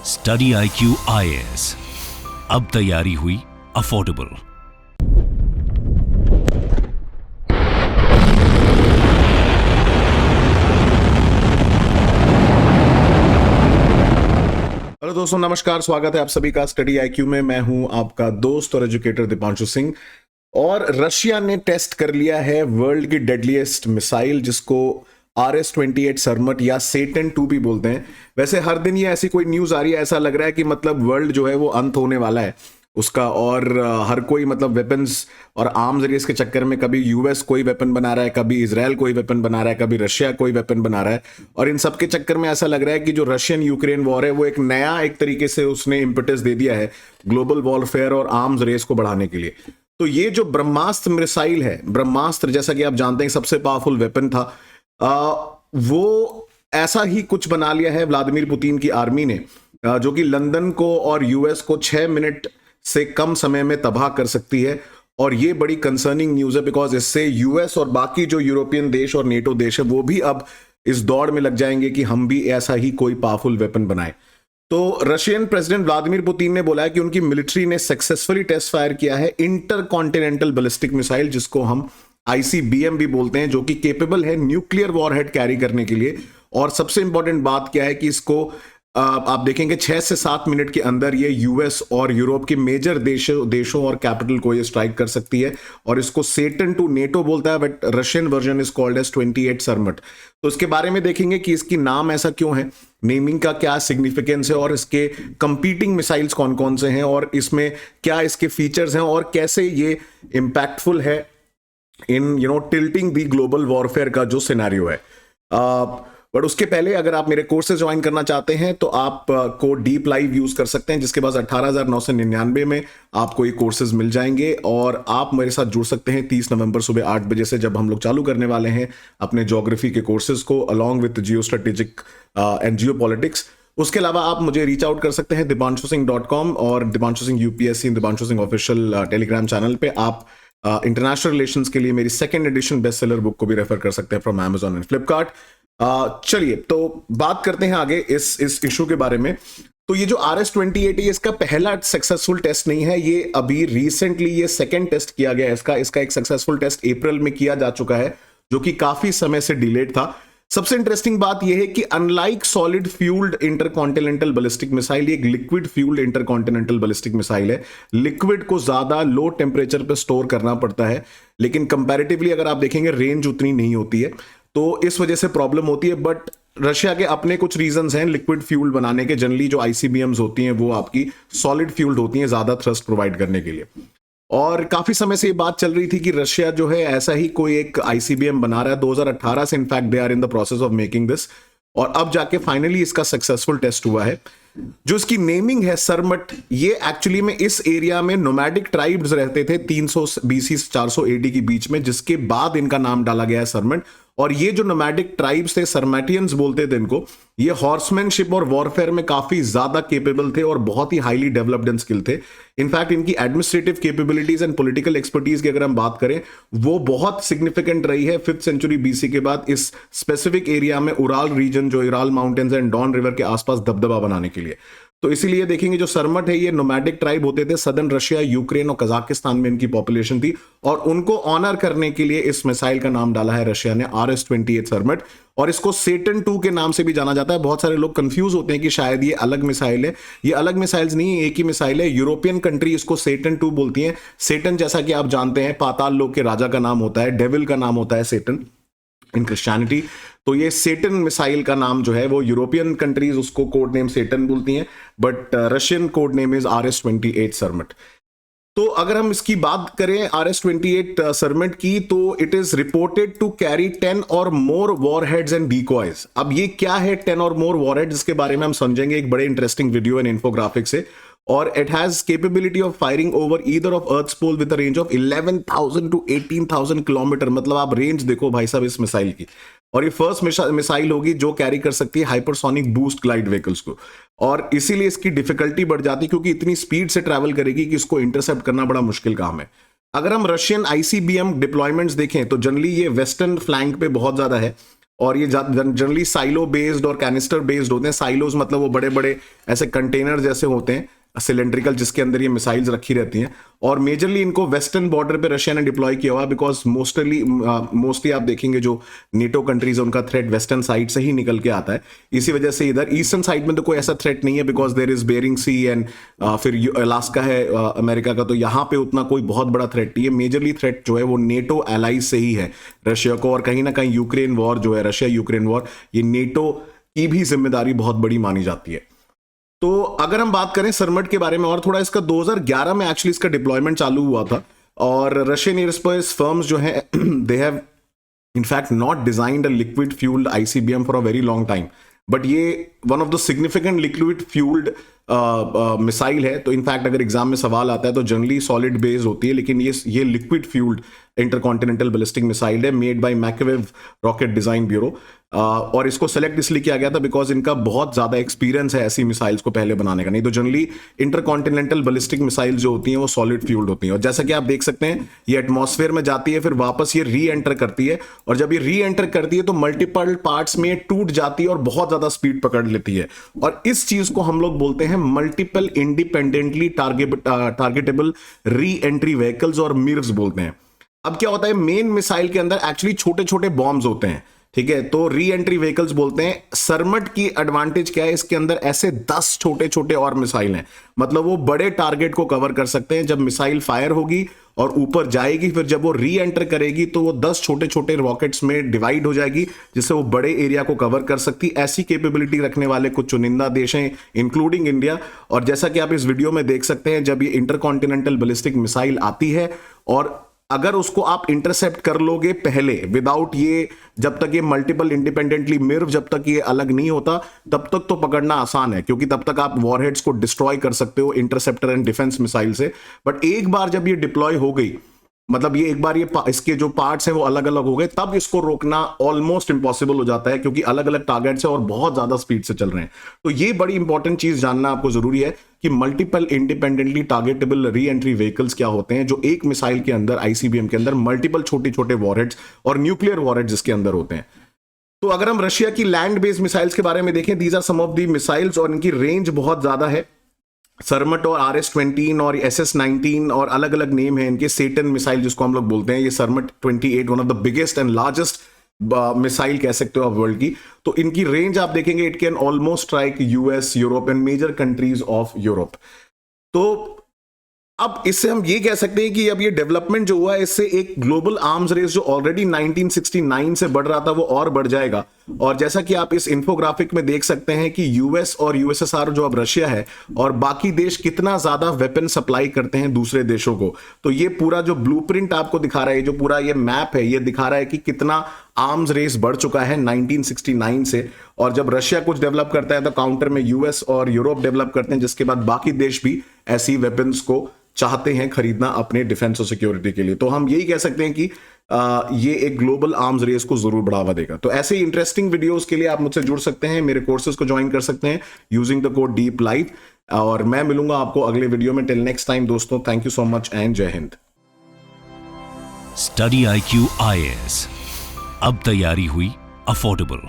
Study IQ IAS, अब तैयारी हुई अफोर्डेबल। हेलो दोस्तों, नमस्कार। स्वागत है आप सभी का स्टडी IQ में। मैं हूं आपका दोस्त और एजुकेटर दीपांशु सिंह। और रशिया ने टेस्ट कर लिया है वर्ल्ड की डेडलीस्ट मिसाइल, जिसको RS-28 सरमट या सेटन 2 भी बोलते हैं। वैसे हर दिन ये ऐसी कोई न्यूज आ रही है, ऐसा लग रहा है कि मतलब वर्ल्ड जो है वो अंत होने वाला है उसका। और हर कोई मतलब वेपन्स और आर्म्स रेस के चक्कर में कभी यूएस कोई वेपन बना रहा है, कभी इजराइल कोई वेपन बना रहा है, कभी रशिया कोई वेपन बना रहा है। और इन सब के चक्कर में ऐसा लग रहा है कि जो रशियन यूक्रेन वॉर है वो एक नया एक तरीके से उसने इम्पेटस दे दिया है ग्लोबल वॉरफेयर और आर्म्स रेस को बढ़ाने के लिए। तो ये जो ब्रह्मास्त्र मिसाइल है, ब्रह्मास्त्र जैसा कि आप जानते हैं सबसे पावरफुल वेपन था, वो ऐसा ही कुछ बना लिया है व्लादिमीर पुतिन की आर्मी ने, जो कि लंदन को और यूएस को 6 मिनट से कम समय में तबाह कर सकती है। और ये बड़ी कंसर्निंग न्यूज है, बिकॉज इससे यूएस और बाकी जो यूरोपियन देश और नेटो देश है वो भी अब इस दौड़ में लग जाएंगे कि हम भी ऐसा ही कोई पावरफुल वेपन बनाए। तो रशियन प्रेसिडेंट व्लादिमीर पुतिन ने बोला है कि उनकी मिलिट्री ने सक्सेसफुली टेस्ट फायर किया है इंटर कॉन्टिनेंटल बैलिस्टिक मिसाइल, जिसको हम ICBM भी बोलते हैं, जो कि केपेबल है न्यूक्लियर वॉरहेड कैरी करने के लिए। और सबसे इंपॉर्टेंट बात क्या है कि इसको आप देखेंगे 6 से 7 मिनट के अंदर ये यूएस और यूरोप के मेजर देशों और कैपिटल को ये स्ट्राइक कर सकती है। और इसको सेटन 2 नेटो बोलता है, but Russian version is called as 28 Sarmat. तो इसके बारे में देखेंगे कि इसकी नाम ऐसा क्यों है, नेमिंग का क्या सिग्निफिकेंस है, और इसके कंपीटिंग मिसाइल्स कौन कौन से हैं, और इसमें क्या इसके फीचर्स हैं, और कैसे ये इंपैक्टफुल है इन टिल्टिंग दी ग्लोबल वॉरफेयर का जो सिनेरियो है। बट उसके पहले अगर आप मेरे कोर्स से ज्वाइन करना चाहते हैं तो आप कोड डीप लाइव यूज कर सकते हैं, जिसके बाद 18,999 में आपको ये कोर्सेज मिल जाएंगे। और आप मेरे साथ जुड़ सकते हैं 30 नवंबर सुबह 8 बजे से, जब हम लोग चालू करने वाले हैं अपने ज्योग्राफी के कोर्सेज को along with geo strategic and Jio politics. उसके अलावा आप मुझे रीच आउट कर सकते हैं dipanshuSingh.com और Dipanshu Singh UPSC Dipanshu Singh official Telegram channel पे। आप इंटरनेशनल रिलेशंस के लिए मेरी second edition best seller book को भी रेफर कर सकते हैं फ्रॉम Amazon एंड फ्लिपकार्ट। चलिए तो बात करते हैं आगे इस इशू के बारे में। तो ये जो RS-28 है, इसका पहला सक्सेसफुल टेस्ट नहीं है, ये अभी रिसेंटली ये सेकंड टेस्ट किया गया है। इसका एक सक्सेसफुल टेस्ट अप्रैल में किया जा चुका है, जो कि काफी समय से डिलेड था। सबसे इंटरेस्टिंग बात यह है कि unlike solid fuelled intercontinental ballistic missile, ये एक liquid fuelled intercontinental ballistic missile है। लिक्विड को ज्यादा लो टेम्परेचर पर स्टोर करना पड़ता है, लेकिन कंपैरेटिवली अगर आप देखेंगे रेंज उतनी नहीं होती है, तो इस वजह से प्रॉब्लम होती है। बट रशिया के अपने कुछ रीजंस हैं लिक्विड फ्यूल बनाने के। जनरली जो ICBMs होती हैं वो आपकी सॉलिड फ्यूल्ड होती हैं, ज्यादा थ्रस्ट प्रोवाइड करने के लिए। और काफी समय से ये बात चल रही थी कि रशिया जो है ऐसा ही कोई एक ICBM बना रहा है। 2018 से in fact they are in the process of making this, और अब जाके फाइनली इसका सक्सेसफुल टेस्ट हुआ है। जो इसकी नेमिंग है सरमट, ये एक्चुअली में इस एरिया में नोमैडिक ट्राइब्स रहते थे 300 BC से 400 AD के बीच में, जिसके बाद इनका नाम डाला गया है सरमट। और ये जो नोमैडिक ट्राइब्स थे, सरमैटियंस बोलते थे इनको, ये हॉर्समैनशिप और वॉरफेयर में काफी ज्यादा केपेबल थे और बहुत ही हाईली डेवलप्ड एंड स्किल थे। इनफैक्ट इनकी administrative capabilities and political expertise की अगर हम बात करें, वो बहुत सिग्निफिकेंट रही है 5th सेंचुरी BC के बाद इस स्पेसिफिक एरिया में, उराल रीजन जो इराल माउंटेन्स एंड डॉन रिवर के आसपास दबदबा बनाने के लिए। तो इसीलिए देखेंगे जो सरमट है ये नोमैडिक ट्राइब होते थे, सदर्न रशिया, यूक्रेन और कजाकिस्तान में इनकी पॉपुलेशन थी, और उनको ऑनर करने के लिए इस मिसाइल का नाम डाला है रशिया ने RS-28 सरमट। और इसको सेटन 2 के नाम से भी जाना जाता है। बहुत सारे लोग कंफ्यूज होते हैं कि शायद ये अलग मिसाइल है। ये अलग मिसाइल्स नहीं है, एक ही मिसाइल है। यूरोपियन कंट्री इसको सेटन 2 बोलती हैं। सेटन जैसा कि आप जानते हैं पाताल लोक के राजा का नाम होता है, डेविल का नाम होता है सेटन इन क्रिश्चियनिटी। तो ये सेटन मिसाइल का नाम जो है वो यूरोपियन कंट्रीज उसको कोड नेम सेटन बोलती हैं, but Russian code name is RS-28 सरमट। तो अगर हम इसकी बात करें RS-28 सरमट की, तो it is reported to carry 10 और मोर वॉरहेड्स एंड डीकॉयज। अब ये क्या है 10 और मोर वॉरहेड्स, इसके बारे में हम समझेंगे एक बड़े इंटरेस्टिंग वीडियो एंड इन्फोग्राफिक से। और it has capability of firing over either of earth's pole with a range of 11,000 to 18,000 kilometre. मतलब आप रेंज देखो भाई साहब इस मिसाइल की। और ये फर्स्ट मिसाइल होगी जो कैरी कर सकती है हाइपरसोनिक बूस्ट ग्लाइड व्हीकल्स को। और इसीलिए इसकी डिफिकल्टी बढ़ जाती है, क्योंकि इतनी स्पीड से ट्रैवल करेगी कि इसको इंटरसेप्ट करना बड़ा मुश्किल काम है। अगर हम रशियन ICBM डिप्लॉयमेंट्स देखें तो जनरली ये वेस्टर्न फ्लैंक पे बहुत ज्यादा है, और ये जनरली साइलो बेस्ड और कैनिस्टर बेस्ड होते हैं। साइलोज मतलब वो बड़े बड़े ऐसे कंटेनर जैसे होते हैं सिलेंड्रिकल, जिसके अंदर ये मिसाइल्स रखी रहती हैं। और मेजरली इनको वेस्टर्न बॉर्डर पे रशिया ने डिप्लॉय किया हुआ, बिकॉज मोस्टली आप देखेंगे जो नेटो कंट्रीज है उनका थ्रेट वेस्टर्न साइड से ही निकल के आता है। इसी वजह से इधर ईस्टर्न साइड में तो कोई ऐसा थ्रेट नहीं है, because there is Bering Sea and फिर अलास्का है अमेरिका का, तो यहाँ पे उतना कोई बहुत बड़ा थ्रेट नहीं है। मेजरली थ्रेट जो है वो नेटो एलाइज से ही है रशिया को, और कहीं ना कहीं यूक्रेन वॉर जो है, रशिया यूक्रेन वॉर, ये नेटो की भी जिम्मेदारी बहुत बड़ी मानी जाती है। तो अगर हम बात करें सरमट के बारे में और थोड़ा, इसका 2011 में एक्चुअली इसका डिप्लॉयमेंट चालू हुआ था। और रशियन एयरोस्पेस फर्म्स जो हैं they have in fact not designed a liquid fuelled ICBM for a very long time, but ये one of the significant liquid fuelled missile है। तो इनफैक्ट अगर एग्जाम में सवाल आता है तो जनरली सॉलिड बेस्ड होती है, लेकिन ये liquid fuelled intercontinental ballistic missile है, made by Makeyev rocket design bureau. और इसको सेलेक्ट इसलिए किया गया था बिकॉज इनका बहुत ज्यादा एक्सपीरियंस है ऐसी मिसाइल्स को पहले बनाने का। नहीं तो जनरली इंटरकॉन्टिनेंटल बैलिस्टिक मिसाइल जो होती हैं वो सॉलिड फ्यूल्ड होती हैं, और जैसा कि आप देख सकते हैं ये एटमॉस्फेयर में जाती है, फिर वापस ये री एंटर करती है, और जब ये री एंटर करती है तो मल्टीपल पार्ट्स में टूट जाती है और बहुत ज्यादा स्पीड पकड़ लेती है। और इस चीज को हम लोग बोलते हैं multiple independently targetable re entry vehicles और मिर्व्स बोलते हैं। अब क्या होता है, मेन मिसाइल के अंदर एक्चुअली छोटे छोटे बॉम्ब्स होते हैं, ठीक है, तो री एंट्री व्हीकल्स बोलते हैं। सरमट की एडवांटेज क्या है, इसके अंदर ऐसे 10 छोटे छोटे और मिसाइल हैं, मतलब वो बड़े टारगेट को कवर कर सकते हैं। जब मिसाइल फायर होगी और ऊपर जाएगी, फिर जब वो री एंटर करेगी तो वो 10 छोटे छोटे रॉकेट्स में डिवाइड हो जाएगी, जिससे वो बड़े एरिया को कवर कर सकती। ऐसी कैपेबिलिटी रखने वाले कुछ चुनिंदा देश हैं, इंक्लूडिंग इंडिया। और जैसा कि आप इस वीडियो में देख सकते हैं, जब ये इंटरकॉन्टिनेंटल बैलिस्टिक मिसाइल आती है और अगर उसको आप इंटरसेप्ट कर लोगे पहले विदाउट ये, जब तक ये मल्टीपल इंडिपेंडेंटली मिर्व जब तक ये अलग नहीं होता तब तक तो पकड़ना आसान है, क्योंकि तब तक आप वॉरहेड्स को डिस्ट्रॉय कर सकते हो इंटरसेप्टर एंड डिफेंस मिसाइल से। बट एक बार जब ये डिप्लॉय हो गई, मतलब ये एक बार ये इसके जो पार्ट्स हैं वो अलग अलग हो गए, तब इसको रोकना ऑलमोस्ट इंपॉसिबल हो जाता है, क्योंकि अलग अलग टारगेट्स हैं और बहुत ज्यादा स्पीड से चल रहे हैं। तो ये बड़ी इंपॉर्टेंट चीज जानना आपको जरूरी है कि multiple independently targetable re entry vehicles क्या होते हैं, जो एक मिसाइल के अंदर, आईसीबीएम के अंदर मल्टीपल छोटे छोटे वॉरहेड्स और न्यूक्लियर वॉरहेड्स इसके अंदर होते हैं। तो अगर हम रशिया की लैंड बेस्ड मिसाइल्स के बारे में देखें, these are some of the missiles, और इनकी रेंज बहुत ज्यादा है। सरमट और RS-20 और SS-19 और अलग अलग नेम है इनके। सेटन मिसाइल जिसको हम लोग बोलते हैं, ये सरमट 28 one of the biggest and largest missile कह सकते हो आप वर्ल्ड की। तो इनकी रेंज आप देखेंगे, it can almost strike US, Europe and major countries of Europe. तो अब इससे हम ये कह सकते हैं कि अब ये डेवलपमेंट जो हुआ है, इससे एक ग्लोबल आर्म्स रेस जो ऑलरेडी 1969 से बढ़ रहा था वो और बढ़ जाएगा। और जैसा कि आप इस इंफोग्राफिक में देख सकते हैं कि US और USSR जो अब रशिया है और बाकी देश कितना ज्यादा वेपन सप्लाई करते हैं दूसरे देशों को। तो ये पूरा जो ब्लूप्रिंट आपको दिखा रहा है, जो पूरा ये मैप है, ये दिखा रहा है कि कितना आर्म्स रेस बढ़ चुका है 1969 से। और जब रशिया कुछ डेवलप करता है तो काउंटर में US और यूरोप डेवलप करते हैं, जिसके बाद बाकी देश भी ऐसी वेपन्स को चाहते हैं खरीदना अपने डिफेंस और सिक्योरिटी के लिए। तो हम यही कह सकते हैं कि ये एक ग्लोबल आर्म्स रेस को जरूर बढ़ावा देगा। तो ऐसे इंटरेस्टिंग वीडियोस के लिए आप मुझसे जुड़ सकते हैं, मेरे कोर्सेज को ज्वाइन कर सकते हैं using the code deep live. और मैं मिलूंगा आपको अगले वीडियो में। टिल नेक्स्ट टाइम दोस्तों, thank you so much and जय हिंद। स्टडी IQ IAS, अब तैयारी हुई अफोर्डेबल।